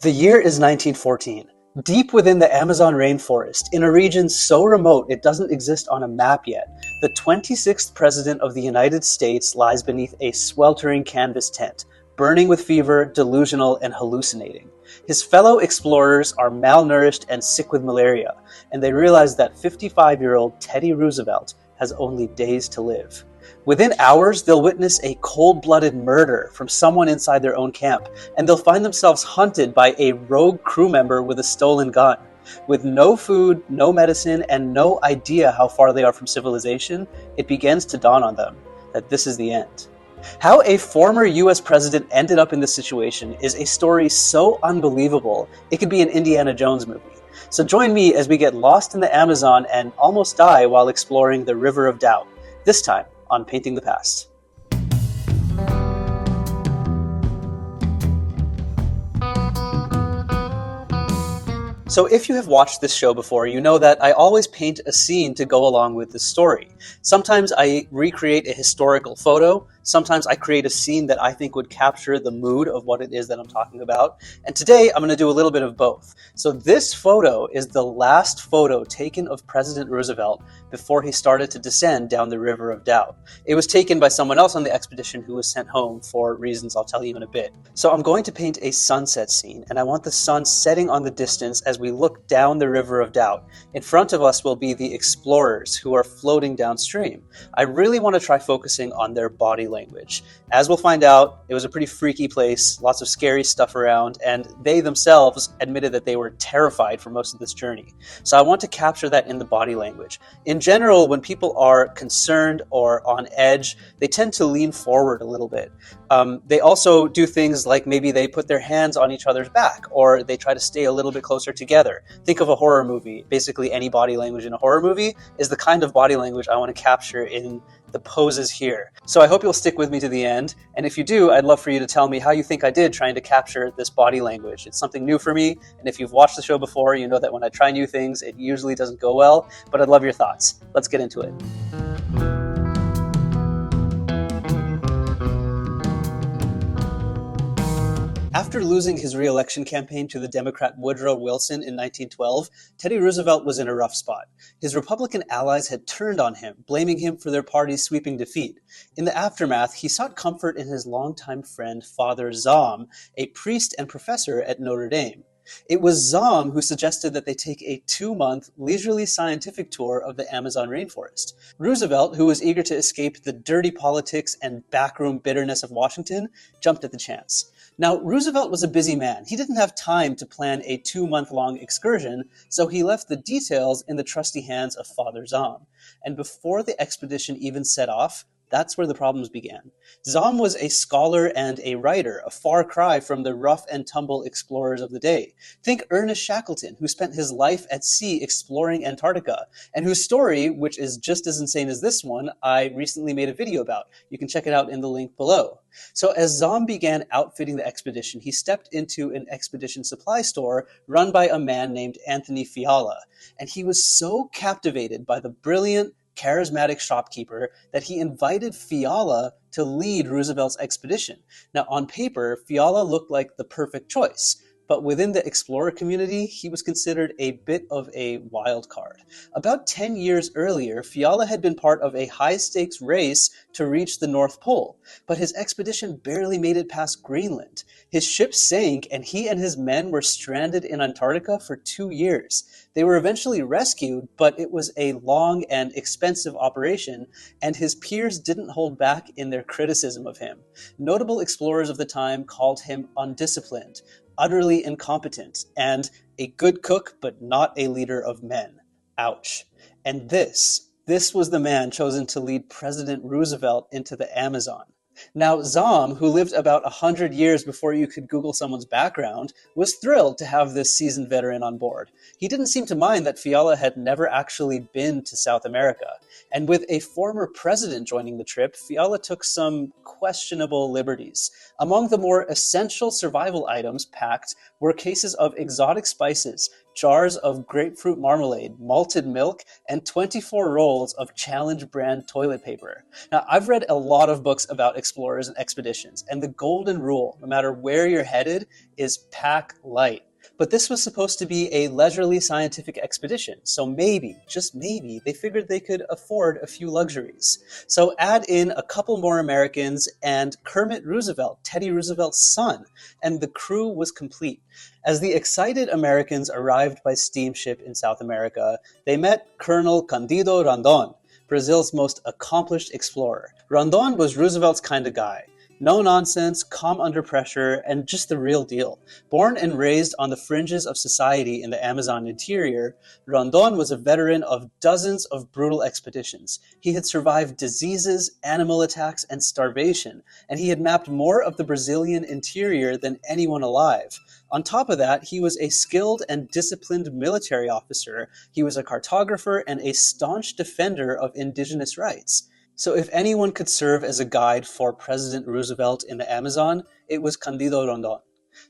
The year is 1914. Deep within the Amazon rainforest, in a region so remote it doesn't exist on a map yet, the 26th President of the United States lies beneath a sweltering canvas tent, burning with fever, delusional, and hallucinating. His fellow explorers are malnourished and sick with malaria, and they realize that 55-year-old Teddy Roosevelt has only days to live. Within hours, they'll witness a cold-blooded murder from someone inside their own camp, and they'll find themselves hunted by a rogue crew member with a stolen gun. With no food, no medicine, and no idea how far they are from civilization, it begins to dawn on them that this is the end. How a former US president ended up in this situation is a story so unbelievable, it could be an Indiana Jones movie. So join me as we get lost in the Amazon and almost die while exploring the River of Doubt, this time on Painting the Past. So if you have watched this show before, you know that I always paint a scene to go along with the story. Sometimes I recreate a historical photo, sometimes I create a scene that I think would capture the mood of what it is that I'm talking about, and today I'm going to do a little bit of both. So this photo is the last photo taken of President Roosevelt before he started to descend down the River of Doubt. It was taken by someone else on the expedition who was sent home for reasons I'll tell you in a bit. So I'm going to paint a sunset scene, and I want the sun setting on the distance as we look down the River of Doubt. In front of us will be the explorers who are floating downstream. I really want to try focusing on their body language. As we'll find out, it was a pretty freaky place, lots of scary stuff around, and they themselves admitted that they were terrified for most of this journey. So I want to capture that in the body language. In general, when people are concerned or on edge, they tend to lean forward a little bit. They also do things like maybe they put their hands on each other's back, or they try to stay a little bit closer together. Think of a horror movie. Basically, any body language in a horror movie is the kind of body language I want to capture in the poses here. So I hope you'll stick with me to the end, and if you do, I'd love for you to tell me how you think I did trying to capture this body language. It's something new for me, and if you've watched the show before, you know that when I try new things, it usually doesn't go well, but I'd love your thoughts. Let's get into it. After losing his re-election campaign to the Democrat Woodrow Wilson in 1912, Teddy Roosevelt was in a rough spot. His Republican allies had turned on him, blaming him for their party's sweeping defeat. In the aftermath, he sought comfort in his longtime friend, Father Zahm, a priest and professor at Notre Dame. It was Zahm who suggested that they take a 2-month, leisurely scientific tour of the Amazon rainforest. Roosevelt, who was eager to escape the dirty politics and backroom bitterness of Washington, jumped at the chance. Now, Roosevelt was a busy man. He didn't have time to plan a 2-month-long excursion, so he left the details in the trusty hands of Father Zahm. And before the expedition even set off, that's where the problems began. Zahm was a scholar and a writer, a far cry from the rough-and-tumble explorers of the day. Think Ernest Shackleton, who spent his life at sea exploring Antarctica, and whose story, which is just as insane as this one, I recently made a video about. You can check it out in the link below. So as Zahm began outfitting the expedition, he stepped into an expedition supply store run by a man named Anthony Fiala, and he was so captivated by the brilliant, charismatic shopkeeper that he invited Fiala to lead Roosevelt's expedition. Now, on paper, Fiala looked like the perfect choice, but within the explorer community, he was considered a bit of a wild card. About 10 years earlier, Fiala had been part of a high-stakes race to reach the North Pole, but his expedition barely made it past Greenland. His ship sank, and he and his men were stranded in Antarctica for 2 years. They were eventually rescued, but it was a long and expensive operation, and his peers didn't hold back in their criticism of him. Notable explorers of the time called him undisciplined, utterly incompetent, and a good cook but not a leader of men. Ouch. And this was the man chosen to lead President Roosevelt into the Amazon. Now, Zahm, who lived about 100 years before you could Google someone's background, was thrilled to have this seasoned veteran on board. He didn't seem to mind that Fiala had never actually been to South America. And with a former president joining the trip, Fiala took some questionable liberties. Among the more essential survival items packed were cases of exotic spices, jars of grapefruit marmalade, malted milk, and 24 rolls of Challenge brand toilet paper. Now, I've read a lot of books about explorers and expeditions, and the golden rule, no matter where you're headed, is pack light. But this was supposed to be a leisurely scientific expedition, so maybe, just maybe, they figured they could afford a few luxuries. So add in a couple more Americans and Kermit Roosevelt, Teddy Roosevelt's son, and the crew was complete. As the excited Americans arrived by steamship in South America, they met Colonel Candido Rondon, Brazil's most accomplished explorer. Rondon was Roosevelt's kind of guy. No nonsense, calm under pressure, and just the real deal. Born and raised on the fringes of society in the Amazon interior, Rondon was a veteran of dozens of brutal expeditions. He had survived diseases, animal attacks, and starvation, and he had mapped more of the Brazilian interior than anyone alive. On top of that, he was a skilled and disciplined military officer. He was a cartographer and a staunch defender of indigenous rights. So if anyone could serve as a guide for President Roosevelt in the Amazon, it was Candido Rondon.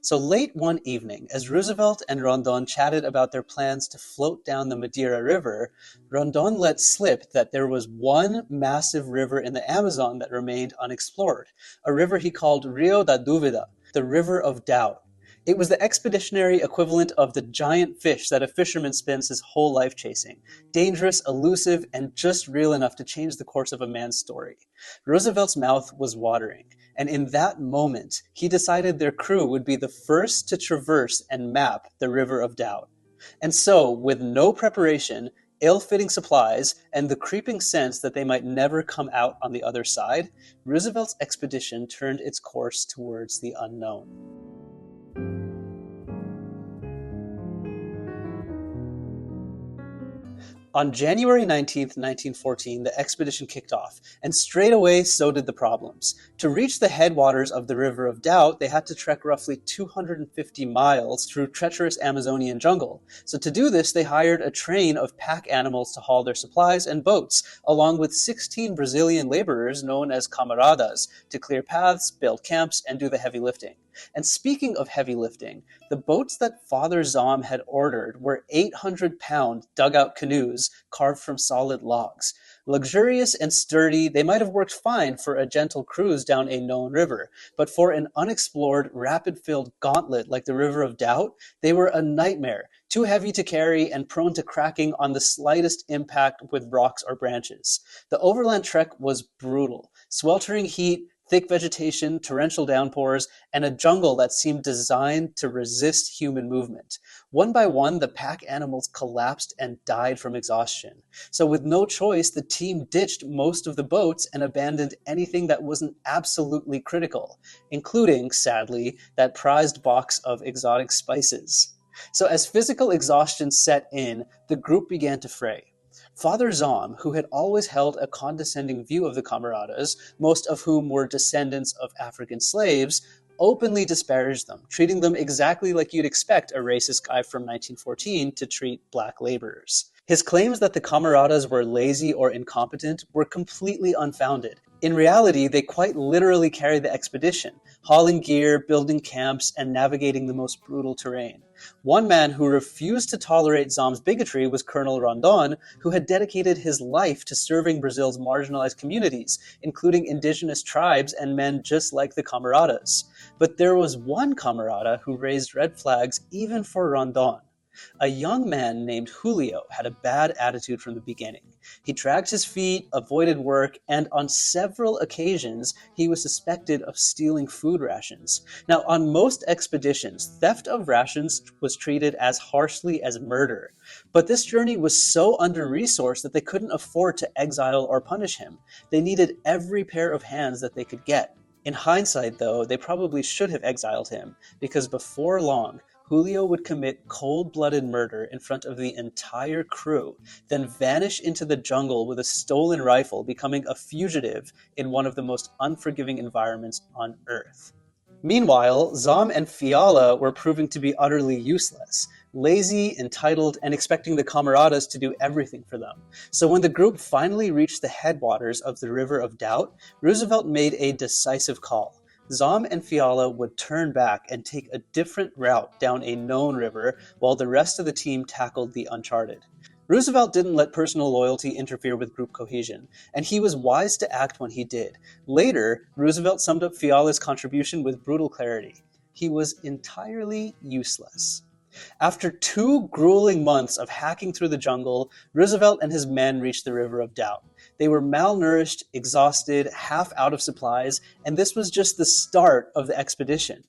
So late one evening, as Roosevelt and Rondon chatted about their plans to float down the Madeira River, Rondon let slip that there was one massive river in the Amazon that remained unexplored, a river he called Rio da Dúvida, the River of Doubt. It was the expeditionary equivalent of the giant fish that a fisherman spends his whole life chasing. Dangerous, elusive, and just real enough to change the course of a man's story. Roosevelt's mouth was watering, and in that moment, he decided their crew would be the first to traverse and map the River of Doubt. And so, with no preparation, ill-fitting supplies, and the creeping sense that they might never come out on the other side, Roosevelt's expedition turned its course towards the unknown. On January 19th, 1914, the expedition kicked off, and straight away so did the problems. To reach the headwaters of the River of Doubt, they had to trek roughly 250 miles through treacherous Amazonian jungle. So to do this, they hired a train of pack animals to haul their supplies and boats, along with 16 Brazilian laborers known as camaradas, to clear paths, build camps, and do the heavy lifting. And speaking of heavy lifting, the boats that Father Zom had ordered were 800-pound dugout canoes carved from solid logs. Luxurious and sturdy, they might have worked fine for a gentle cruise down a known river, but for an unexplored, rapid-filled gauntlet like the River of Doubt, they were a nightmare, too heavy to carry and prone to cracking on the slightest impact with rocks or branches. The overland trek was brutal. Sweltering heat, thick vegetation, torrential downpours, and a jungle that seemed designed to resist human movement. One by one, the pack animals collapsed and died from exhaustion. So with no choice, the team ditched most of the boats and abandoned anything that wasn't absolutely critical, including, sadly, that prized box of exotic spices. So as physical exhaustion set in, the group began to fray. Father Zom, who had always held a condescending view of the camaradas, most of whom were descendants of African slaves, openly disparaged them, treating them exactly like you'd expect a racist guy from 1914 to treat black laborers. His claims that the camaradas were lazy or incompetent were completely unfounded. In reality, they quite literally carried the expedition, hauling gear, building camps, and navigating the most brutal terrain. One man who refused to tolerate Zom's bigotry was Colonel Rondon, who had dedicated his life to serving Brazil's marginalized communities, including indigenous tribes and men just like the camaradas. But there was one camarada who raised red flags even for Rondon. A young man named Julio had a bad attitude from the beginning. He dragged his feet, avoided work, and on several occasions, he was suspected of stealing food rations. Now, on most expeditions, theft of rations was treated as harshly as murder. But this journey was so under-resourced that they couldn't afford to exile or punish him. They needed every pair of hands that they could get. In hindsight, though, they probably should have exiled him, because before long, Julio would commit cold-blooded murder in front of the entire crew, then vanish into the jungle with a stolen rifle, becoming a fugitive in one of the most unforgiving environments on Earth. Meanwhile, Zom and Fiala were proving to be utterly useless, lazy, entitled, and expecting the camaradas to do everything for them. So when the group finally reached the headwaters of the River of Doubt, Roosevelt made a decisive call. Zom and Fiala would turn back and take a different route down a known river while the rest of the team tackled the uncharted. Roosevelt didn't let personal loyalty interfere with group cohesion, and he was wise to act when he did. Later, Roosevelt summed up Fiala's contribution with brutal clarity. He was entirely useless. After 2 grueling months of hacking through the jungle, Roosevelt and his men reached the River of Doubt. They were malnourished, exhausted, half out of supplies, and this was just the start of the expedition.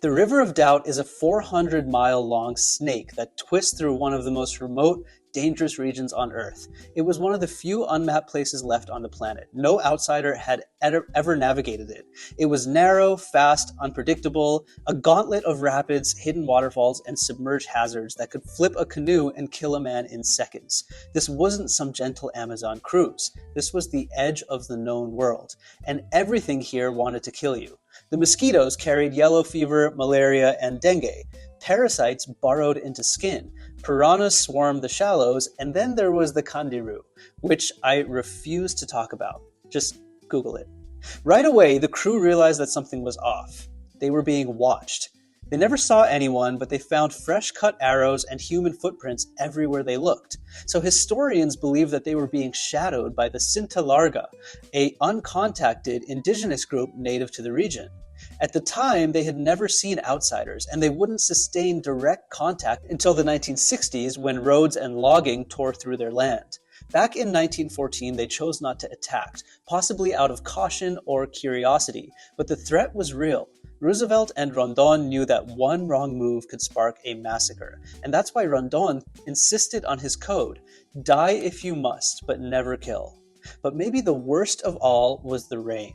The River of Doubt is a 400-mile-long snake that twists through one of the most remote, dangerous regions on Earth. It was one of the few unmapped places left on the planet. No outsider had ever navigated it. It was narrow, fast, unpredictable, a gauntlet of rapids, hidden waterfalls, and submerged hazards that could flip a canoe and kill a man in seconds. This wasn't some gentle Amazon cruise. This was the edge of the known world, and everything here wanted to kill you. The mosquitoes carried yellow fever, malaria, and dengue. Parasites burrowed into skin. Piranhas swarmed the shallows, and then there was the kandiru, which I refuse to talk about. Just Google it. Right away, the crew realized that something was off. They were being watched. They never saw anyone, but they found fresh-cut arrows and human footprints everywhere they looked. So historians believe that they were being shadowed by the Cinta Larga, an uncontacted indigenous group native to the region. At the time, they had never seen outsiders, and they wouldn't sustain direct contact until the 1960s when roads and logging tore through their land. Back in 1914, they chose not to attack, possibly out of caution or curiosity, but the threat was real. Roosevelt and Rondon knew that one wrong move could spark a massacre, and that's why Rondon insisted on his code: die if you must, but never kill. But maybe the worst of all was the rain.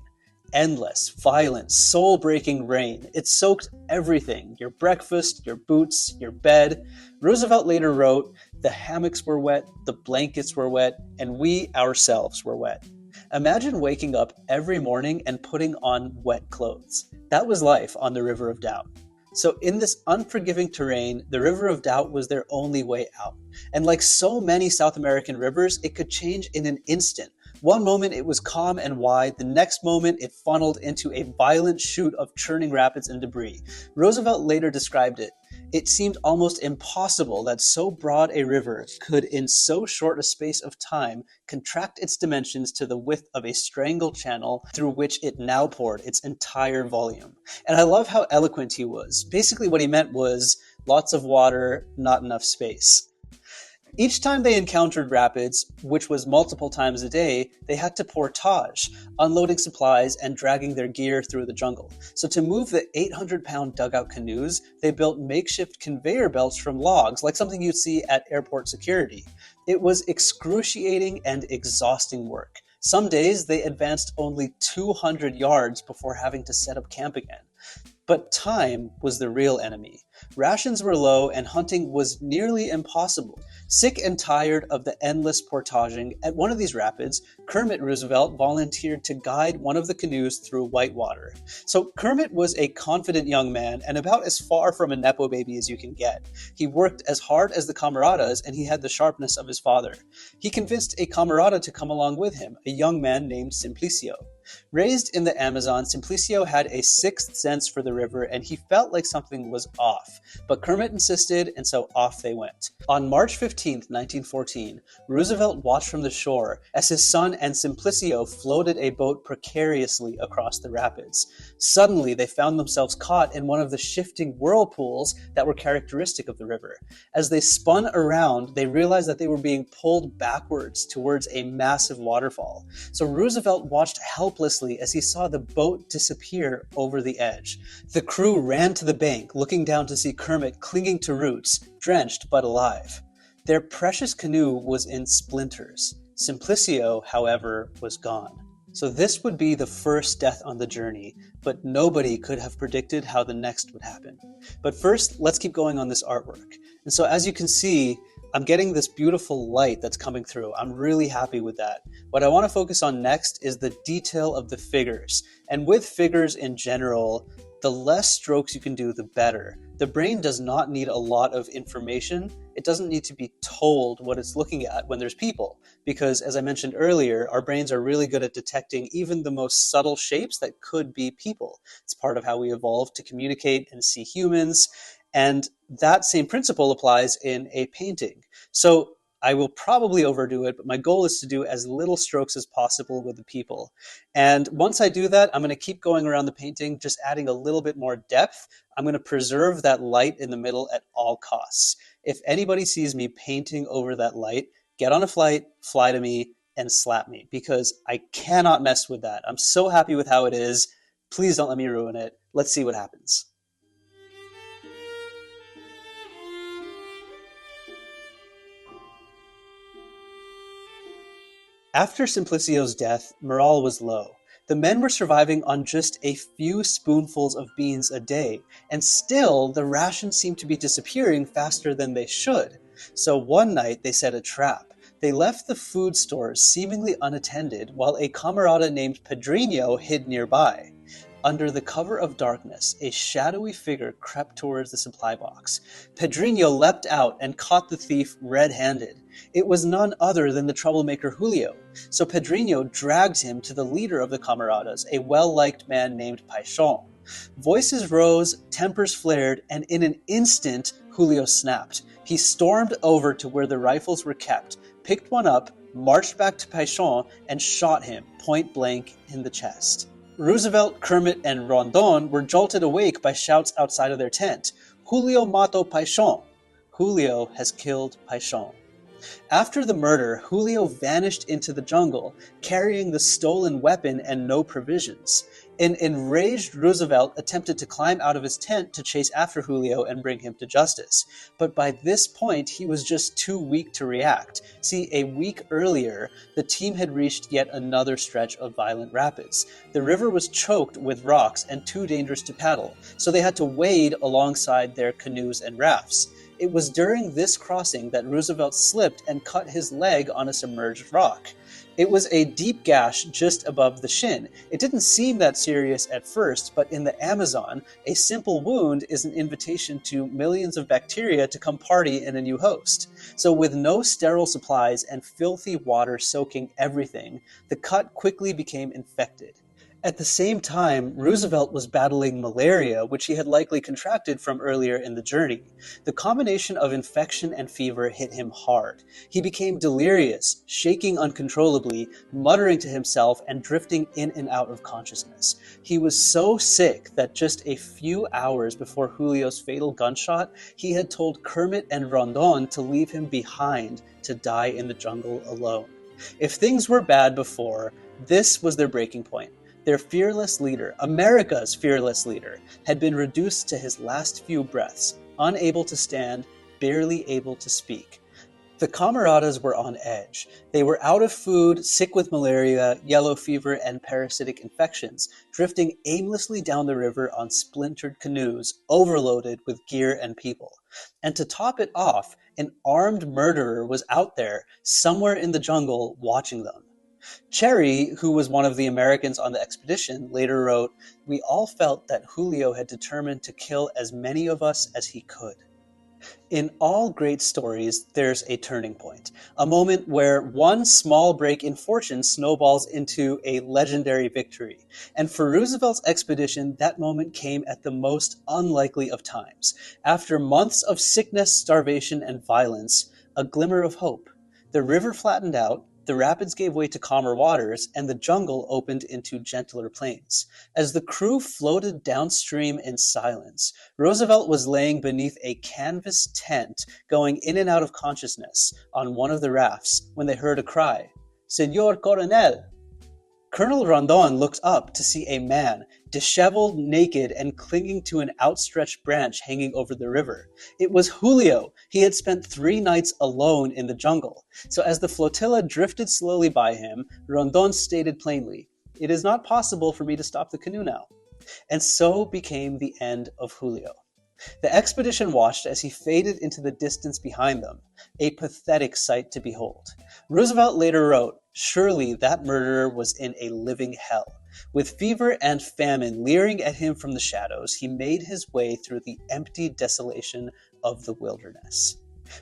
Endless, violent, soul-breaking rain. It soaked everything: your breakfast, your boots, your bed. Roosevelt later wrote, "The hammocks were wet, the blankets were wet, and we ourselves were wet." Imagine waking up every morning and putting on wet clothes. That was life on the River of Doubt. So in this unforgiving terrain, the River of Doubt was their only way out. And like so many South American rivers, it could change in an instant. One moment it was calm and wide, the next moment it funneled into a violent chute of churning rapids and debris. Roosevelt later described it. It seemed almost impossible that so broad a river could, in so short a space of time, contract its dimensions to the width of a strangled channel through which it now poured its entire volume. And I love how eloquent he was. Basically what he meant was lots of water, not enough space. Each time they encountered rapids, which was multiple times a day, they had to portage, unloading supplies and dragging their gear through the jungle. So to move the 800-pound dugout canoes, they built makeshift conveyor belts from logs, like something you'd see at airport security. It was excruciating and exhausting work. Some days they advanced only 200 yards before having to set up camp again. But time was the real enemy. Rations were low and hunting was nearly impossible. Sick and tired of the endless portaging, at one of these rapids, Kermit Roosevelt volunteered to guide one of the canoes through whitewater. So Kermit was a confident young man and about as far from a Nepo baby as you can get. He worked as hard as the camaradas and he had the sharpness of his father. He convinced a camarada to come along with him, a young man named Simplicio. Raised in the Amazon, Simplicio had a sixth sense for the river and he felt like something was off. But Kermit insisted, and so off they went. On March 15, 1914, Roosevelt watched from the shore as his son and Simplicio floated a boat precariously across the rapids. Suddenly, they found themselves caught in one of the shifting whirlpools that were characteristic of the river. As they spun around, they realized that they were being pulled backwards towards a massive waterfall. So Roosevelt watched helplessly as he saw the boat disappear over the edge. The crew ran to the bank, looking down to see Kermit clinging to roots, drenched but alive. Their precious canoe was in splinters. Simplicio, however, was gone. So this would be the first death on the journey, but nobody could have predicted how the next would happen. But first, let's keep going on this artwork. And so as you can see, I'm getting this beautiful light that's coming through. I'm really happy with that. What I want to focus on next is the detail of the figures. And with figures in general, the less strokes you can do, the better. The brain does not need a lot of information. It doesn't need to be told what it's looking at when there's people, because as I mentioned earlier, our brains are really good at detecting even the most subtle shapes that could be people. It's part of how we evolved to communicate and see humans. And that same principle applies in a painting. So I will probably overdo it, but my goal is to do as little strokes as possible with the people. And once I do that, I'm going to keep going around the painting, just adding a little bit more depth. I'm going to preserve that light in the middle at all costs. If anybody sees me painting over that light, get on a flight, fly to me, and slap me, because I cannot mess with that. I'm so happy with how it is. Please don't let me ruin it. Let's see what happens. After Simplicio's death, morale was low. The men were surviving on just a few spoonfuls of beans a day, and still the rations seemed to be disappearing faster than they should. So one night they set a trap. They left the food stores seemingly unattended while a camarada named Pedrinho hid nearby. Under the cover of darkness, a shadowy figure crept towards the supply box. Pedrinho leapt out and caught the thief red-handed. It was none other than the troublemaker Julio. So Pedrinho dragged him to the leader of the camaradas, a well-liked man named Paixão. Voices rose, tempers flared, and in an instant, Julio snapped. He stormed over to where the rifles were kept, picked one up, marched back to Paixão, and shot him point blank in the chest. Roosevelt, Kermit, and Rondon were jolted awake by shouts outside of their tent. Julio matou Paixão. Julio has killed Paixão. After the murder, Julio vanished into the jungle, carrying the stolen weapon and no provisions. An enraged Roosevelt attempted to climb out of his tent to chase after Julio and bring him to justice. But by this point, he was just too weak to react. See, a week earlier, the team had reached yet another stretch of violent rapids. The river was choked with rocks and too dangerous to paddle, so they had to wade alongside their canoes and rafts. It was during this crossing that Roosevelt slipped and cut his leg on a submerged rock. It was a deep gash just above the shin. It didn't seem that serious at first, but in the Amazon, a simple wound is an invitation to millions of bacteria to come party in a new host. So with no sterile supplies and filthy water soaking everything, the cut quickly became infected. At the same time, Roosevelt was battling malaria, which he had likely contracted from earlier in the journey. The combination of infection and fever hit him hard. He became delirious, shaking uncontrollably, muttering to himself and drifting in and out of consciousness. He was so sick that just a few hours before Julio's fatal gunshot, he had told Kermit and Rondon to leave him behind to die in the jungle alone. If things were bad before, this was their breaking point. Their fearless leader, America's fearless leader, had been reduced to his last few breaths, unable to stand, barely able to speak. The camaradas were on edge. They were out of food, sick with malaria, yellow fever, and parasitic infections, drifting aimlessly down the river on splintered canoes, overloaded with gear and people. And to top it off, an armed murderer was out there, somewhere in the jungle, watching them. Cherry, who was one of the Americans on the expedition, later wrote, "We all felt that Julio had determined to kill as many of us as he could." In all great stories, there's a turning point, a moment where one small break in fortune snowballs into a legendary victory. And for Roosevelt's expedition, that moment came at the most unlikely of times. After months of sickness, starvation, and violence, a glimmer of hope. The river flattened out, the rapids gave way to calmer waters, and the jungle opened into gentler plains. As the crew floated downstream in silence, Roosevelt was laying beneath a canvas tent, going in and out of consciousness on one of the rafts, when they heard a cry, "Señor Coronel!" Colonel Rondon looked up to see a man, disheveled, naked, and clinging to an outstretched branch hanging over the river. It was Julio. He had spent 3 nights alone in the jungle. So as the flotilla drifted slowly by him, Rondon stated plainly, "It is not possible for me to stop the canoe now." And so became the end of Julio. The expedition watched as he faded into the distance behind them, a pathetic sight to behold. Roosevelt later wrote, Surely that murderer was in a living hell. With fever and famine leering at him from the shadows, he made his way through the empty desolation of the wilderness.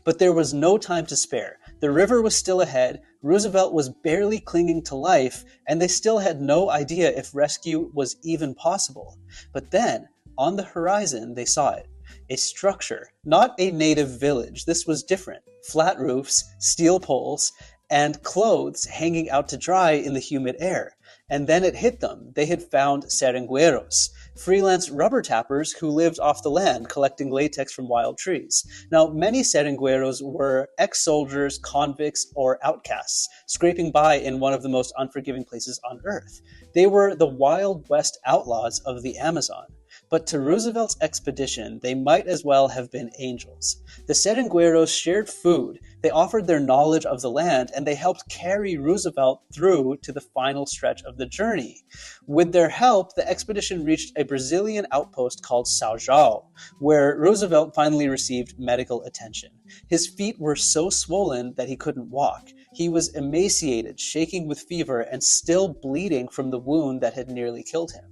But there was no time to spare. The river was still ahead, Roosevelt was barely clinging to life, and they still had no idea if rescue was even possible. But then, on the horizon, they saw it. A structure, not a native village. This was different. Flat roofs, steel poles, and clothes hanging out to dry in the humid air. And then it hit them. They had found seringueros, freelance rubber tappers who lived off the land collecting latex from wild trees. Now, many seringueros were ex-soldiers, convicts, or outcasts, scraping by in one of the most unforgiving places on earth. They were the Wild West outlaws of the Amazon. But to Roosevelt's expedition, they might as well have been angels. The seringueros shared food, they offered their knowledge of the land, and they helped carry Roosevelt through to the final stretch of the journey. With their help, the expedition reached a Brazilian outpost called São João, where Roosevelt finally received medical attention. His feet were so swollen that he couldn't walk. He was emaciated, shaking with fever, and still bleeding from the wound that had nearly killed him.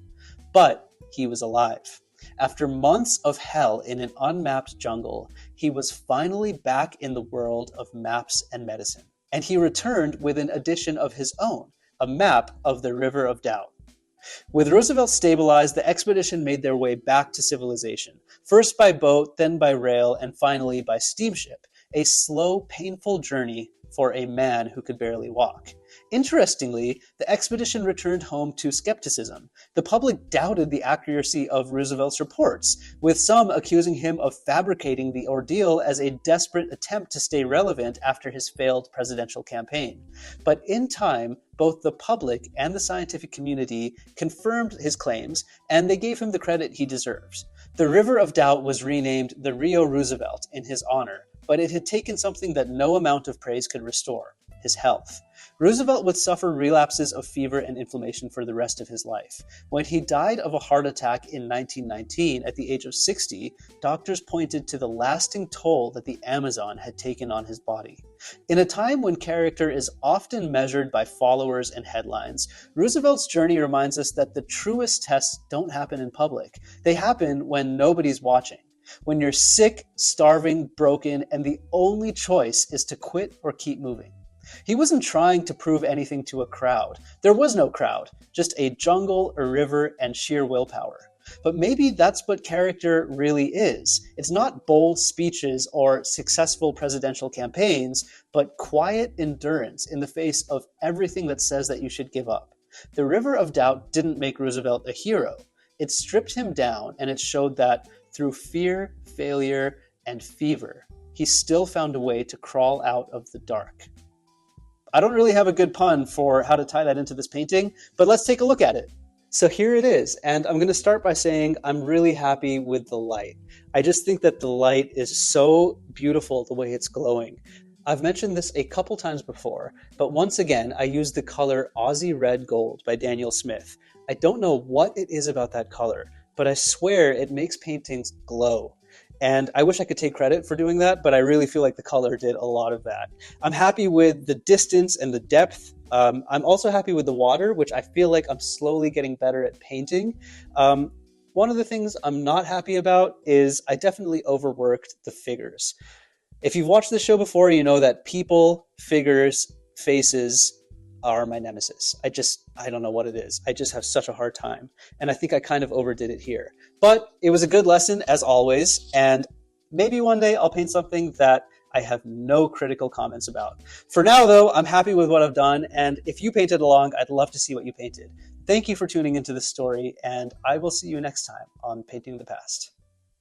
But he was alive. After months of hell in an unmapped jungle, he was finally back in the world of maps and medicine. And he returned with an addition of his own, a map of the River of Doubt. With Roosevelt stabilized, the expedition made their way back to civilization, first by boat, then by rail, and finally by steamship, a slow, painful journey for a man who could barely walk. Interestingly, the expedition returned home to skepticism. The public doubted the accuracy of Roosevelt's reports, with some accusing him of fabricating the ordeal as a desperate attempt to stay relevant after his failed presidential campaign. But in time, both the public and the scientific community confirmed his claims, and they gave him the credit he deserves. The River of Doubt was renamed the Rio Roosevelt in his honor, but it had taken something that no amount of praise could restore: his health. Roosevelt would suffer relapses of fever and inflammation for the rest of his life. When he died of a heart attack in 1919 at the age of 60, doctors pointed to the lasting toll that the Amazon had taken on his body. In a time when character is often measured by followers and headlines, Roosevelt's journey reminds us that the truest tests don't happen in public. They happen when nobody's watching. When you're sick, starving, broken, and the only choice is to quit or keep moving. He wasn't trying to prove anything to a crowd. There was no crowd, just a jungle, a river, and sheer willpower. But maybe that's what character really is. It's not bold speeches or successful presidential campaigns, but quiet endurance in the face of everything that says that you should give up. The River of Doubt didn't make Roosevelt a hero. It stripped him down, and it showed that through fear, failure, and fever, he still found a way to crawl out of the dark. I don't really have a good pun for how to tie that into this painting, but let's take a look at it. So here it is, and I'm going to start by saying I'm really happy with the light. I just think that the light is so beautiful the way it's glowing. I've mentioned this a couple times before, but once again, I used the color Aussie Red Gold by Daniel Smith. I don't know what it is about that color, but I swear it makes paintings glow. And I wish I could take credit for doing that, but I really feel like the color did a lot of that. I'm happy with the distance and the depth. I'm also happy with the water, which I feel like I'm slowly getting better at painting. One of the things I'm not happy about is I definitely overworked the figures. If you've watched this show before, you know that people, figures, faces are my nemesis. I don't know what it is. I just have such a hard time. And I think I kind of overdid it here. But it was a good lesson, as always. And maybe one day I'll paint something that I have no critical comments about. For now, though, I'm happy with what I've done. And if you painted along, I'd love to see what you painted. Thank you for tuning into this story, and I will see you next time on Painting the Past.